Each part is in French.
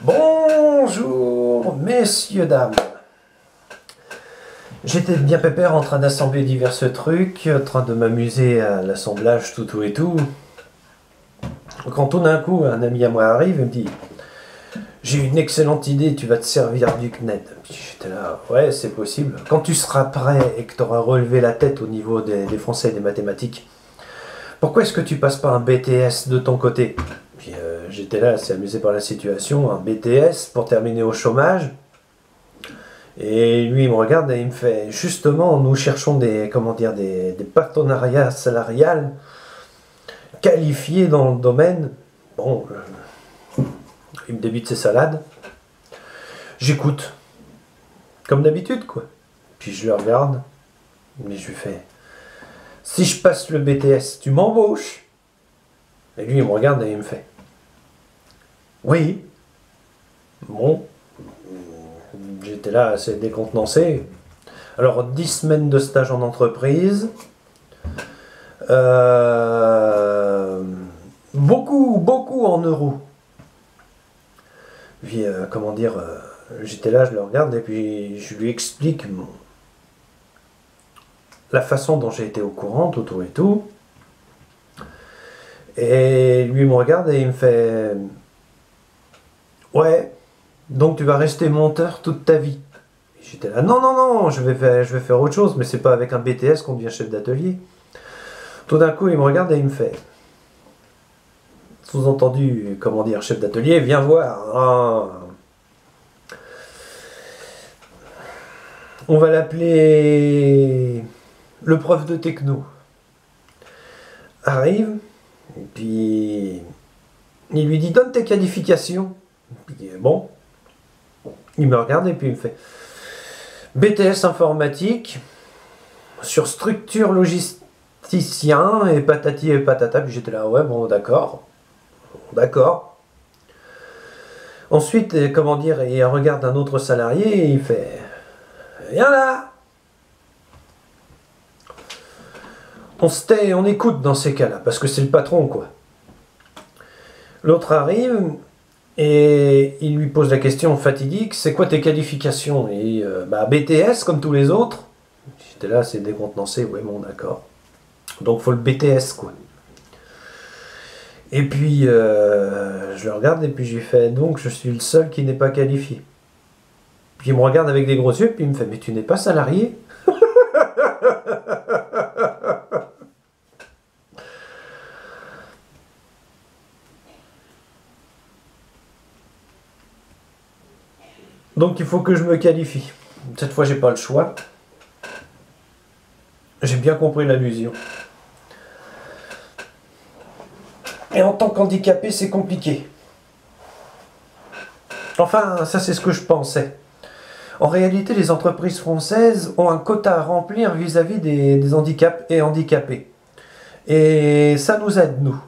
Bonjour, messieurs, dames. J'étais bien pépère en train d'assembler divers trucs, en train de m'amuser à l'assemblage, tout et tout. Quand tout d'un coup, un ami à moi arrive et me dit « J'ai une excellente idée, tu vas te servir du CNED. » J'étais là, ouais, c'est possible. Quand tu seras prêt et que tu auras relevé la tête au niveau des français et des mathématiques, pourquoi est-ce que tu passes pas un BTS de ton côté? Puis j'étais là assez amusé par la situation, un BTS pour terminer au chômage. Et lui il me regarde et il me fait, justement nous cherchons des partenariats salariales qualifiés dans le domaine. Bon, il me débite ses salades. J'écoute, comme d'habitude quoi. Puis je le regarde, mais je lui fais, si je passe le BTS, tu m'embauches? Et lui il me regarde et il me fait, oui. Bon, j'étais là assez décontenancé. Alors 10 semaines de stage en entreprise, beaucoup en euros. Puis j'étais là, je le regarde et puis je lui explique la façon dont j'ai été au courant, tout et tout. Et lui me regarde et il me fait, ouais, donc tu vas rester monteur toute ta vie. J'étais là, non, je vais faire autre chose, mais c'est pas avec un BTS qu'on devient chef d'atelier. Tout d'un coup, il me regarde et il me fait, sous-entendu, chef d'atelier, viens voir. Ah. On va l'appeler le prof de techno. Arrive, et puis il lui dit, donne tes qualifications. Puis, bon, il me regarde et puis il me fait, BTS informatique sur structure logisticien et patati et patata. Puis j'étais là, ouais, bon, d'accord. Ensuite, il regarde un autre salarié et il fait, viens là. On se tait et on écoute dans ces cas-là, parce que c'est le patron, quoi. L'autre arrive et il lui pose la question fatidique, c'est quoi tes qualifications? Et BTS comme tous les autres. J'étais là, c'est décontenancé, ouais bon d'accord. Donc faut le BTS quoi. Et puis je le regarde et puis je lui fais, donc je suis le seul qui n'est pas qualifié. Puis il me regarde avec des gros yeux, puis il me fait, mais tu n'es pas salarié? Donc il faut que je me qualifie. Cette fois j'ai pas le choix. J'ai bien compris l'allusion. Et en tant qu'handicapé, c'est compliqué. Enfin, ça c'est ce que je pensais. En réalité, les entreprises françaises ont un quota à remplir vis-à-vis des handicaps et handicapés. Et ça nous aide, nous.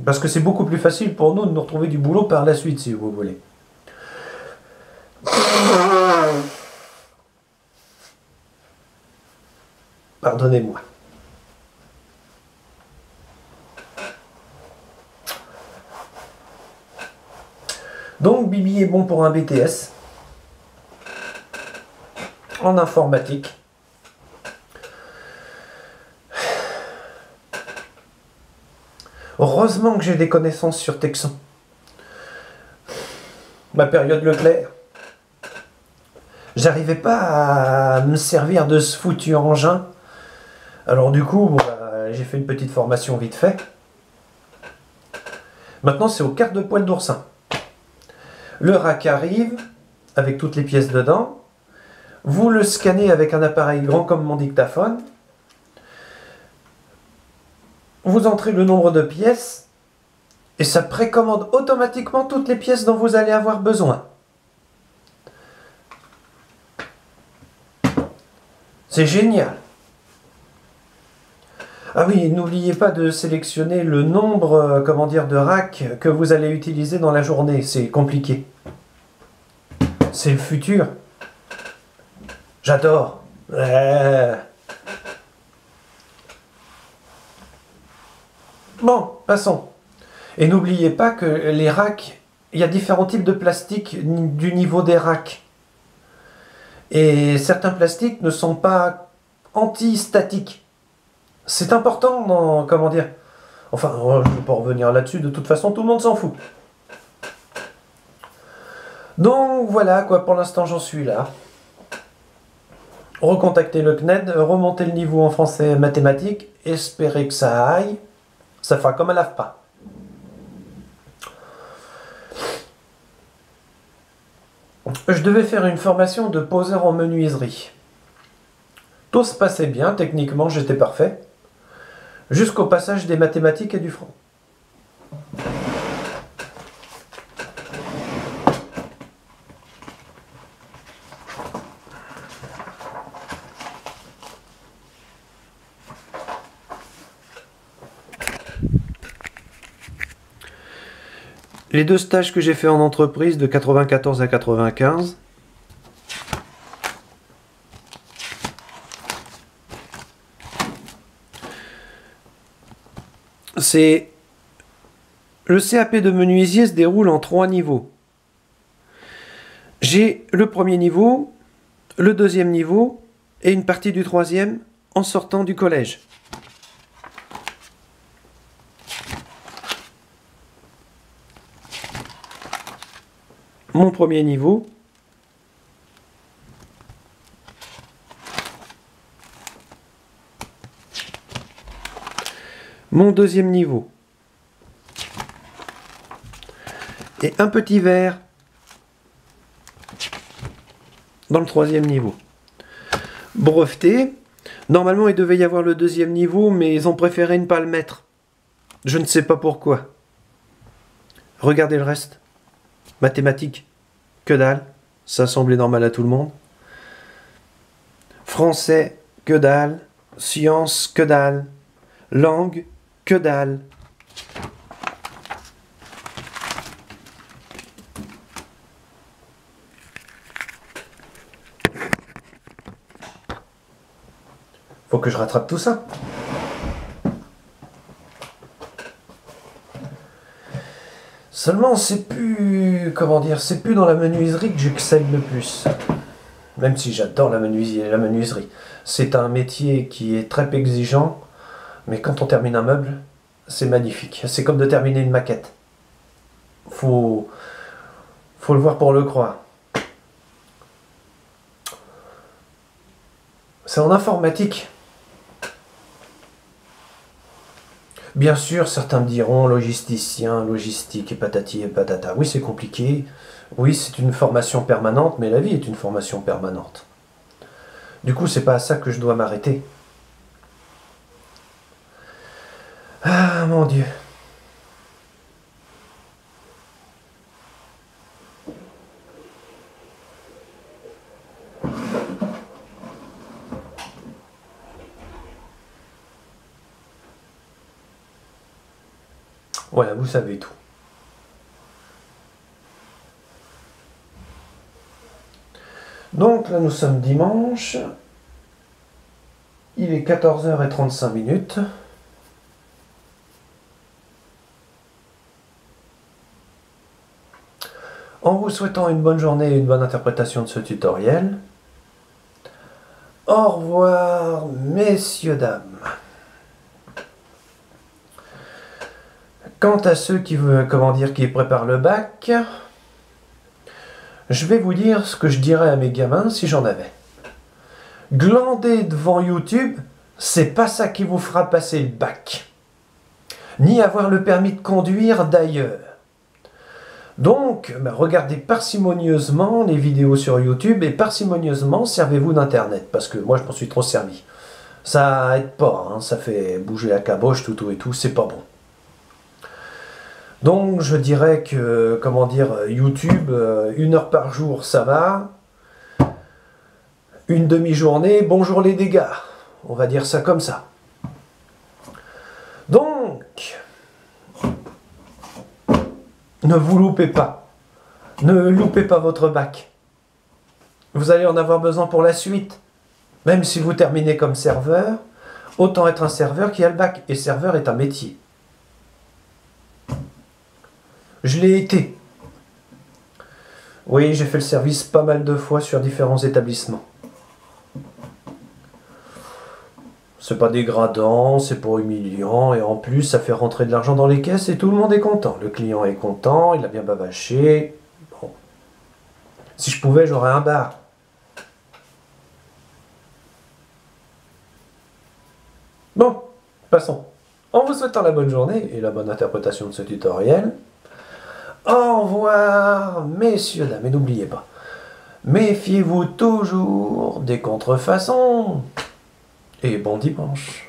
Parce que c'est beaucoup plus facile pour nous de nous retrouver du boulot par la suite, si vous voulez. Pardonnez-moi. Donc, Bibi est bon pour un BTS en informatique. Heureusement que j'ai des connaissances sur Texan. Ma période Leclerc. J'arrivais pas à me servir de ce foutu engin. Alors du coup, j'ai fait une petite formation vite fait. Maintenant, c'est au quart de poil d'oursin. Le rack arrive, avec toutes les pièces dedans. Vous le scannez avec un appareil grand comme mon dictaphone. Vous entrez le nombre de pièces. Et ça précommande automatiquement toutes les pièces dont vous allez avoir besoin. C'est génial. Ah oui, n'oubliez pas de sélectionner le nombre, de racks que vous allez utiliser dans la journée. C'est compliqué. C'est le futur. J'adore. Bon, passons. Et n'oubliez pas que les racks il y a différents types de plastique du niveau des racks. Et certains plastiques ne sont pas anti-statiques. C'est important dans, comment dire, enfin, je ne vais pas revenir là-dessus, de toute façon, tout le monde s'en fout. Donc voilà, quoi, pour l'instant, j'en suis là. Recontacter le CNED, remonter le niveau en français mathématiques, espérer que ça aille. Ça fera comme à l'AFPA. Je devais faire une formation de poseur en menuiserie. Tout se passait bien, techniquement j'étais parfait, jusqu'au passage des mathématiques et du franc. Les 2 stages que j'ai fait en entreprise de 94 à 95, c'est le CAP de menuisier se déroule en 3 niveaux. J'ai le premier niveau, le deuxième niveau et une partie du troisième en sortant du collège. Mon premier niveau, mon deuxième niveau, et un petit verre dans le troisième niveau. Breveté, normalement il devait y avoir le deuxième niveau, mais ils ont préféré ne pas le mettre. Je ne sais pas pourquoi. Regardez le reste. Mathématiques, que dalle, ça semblait normal à tout le monde. Français, que dalle. Sciences, que dalle. Langue, que dalle. Faut que je rattrape tout ça. Seulement, c'est plus, comment dire, c'est plus dans la menuiserie que j'excelle le plus. Même si j'adore la menuiserie. C'est un métier qui est très exigeant, mais quand on termine un meuble, c'est magnifique. C'est comme de terminer une maquette. Faut le voir pour le croire. C'est en informatique. Bien sûr, certains me diront logisticien, logistique et patati et patata. Oui, c'est compliqué. Oui, c'est une formation permanente, mais la vie est une formation permanente. Du coup, c'est pas à ça que je dois m'arrêter. Ah, mon Dieu. Voilà, vous savez tout. Donc là, nous sommes dimanche. Il est 14h35. En vous souhaitant une bonne journée et une bonne interprétation de ce tutoriel. Au revoir, messieurs, dames. Quant à ceux qui préparent le bac, je vais vous dire ce que je dirais à mes gamins si j'en avais. Glander devant YouTube, c'est pas ça qui vous fera passer le bac. Ni avoir le permis de conduire d'ailleurs. Donc, regardez parcimonieusement les vidéos sur YouTube et parcimonieusement servez-vous d'Internet, parce que moi je m'en suis trop servi. Ça aide pas, hein, ça fait bouger la caboche, tout et tout, c'est pas bon. Donc je dirais que, YouTube, 1 heure par jour ça va, une demi-journée, bonjour les dégâts, on va dire ça comme ça. Donc, ne vous loupez pas, ne loupez pas votre bac. Vous allez en avoir besoin pour la suite. Même si vous terminez comme serveur, autant être un serveur qui a le bac, et serveur est un métier. Je l'ai été. Oui, j'ai fait le service pas mal de fois sur différents établissements. C'est pas dégradant, c'est pas humiliant, et en plus ça fait rentrer de l'argent dans les caisses et tout le monde est content. Le client est content, il a bien bavaché. Bon. Si je pouvais, j'aurais un bar. Bon, passons. En vous souhaitant la bonne journée et la bonne interprétation de ce tutoriel, au revoir, messieurs, dames, et n'oubliez pas, méfiez-vous toujours des contrefaçons et bon dimanche.